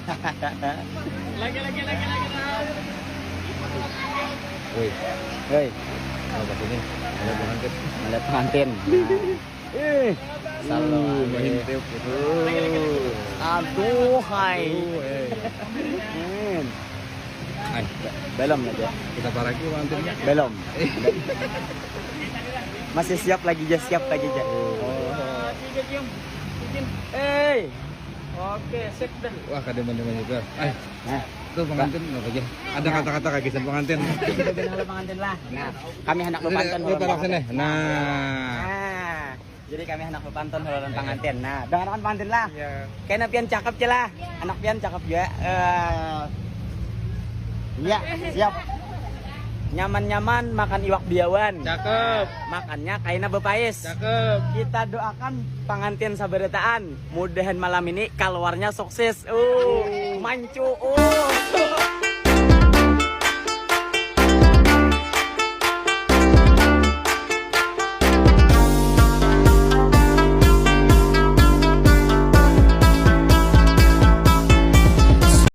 Lagi. Woi, Hei, apa ini? Ada pengantin. melihat pengantin. Salam. Ngintip gitu. Aduh, hai. Hai, Belum aja. kita paraki pengantinnya. Belum. Masih siap lagi ja. Hey. Oke, sip dah. Wah, kademen-demen juga. Nah, Tuh pengantin apa aja? Ada kata-kata kagisan pengantin. kita bilang lu pengantin lah. Nah, kami hendak bepantun Lu pelak sini. Nah, Nah, jadi kami hendak bepantun huluran pengantin. Nah, dengarkan pengantin lah. Kayaknya pian cakep je lah. Anak pian cakep juga. Iya, siap. Nyaman-nyaman makan iwak biawan. cakep, Makannya kayaknya bepais. cakep. Kita doakan pengantin saberetaan. Mudahan malam ini keluarnya sukses. Mancu.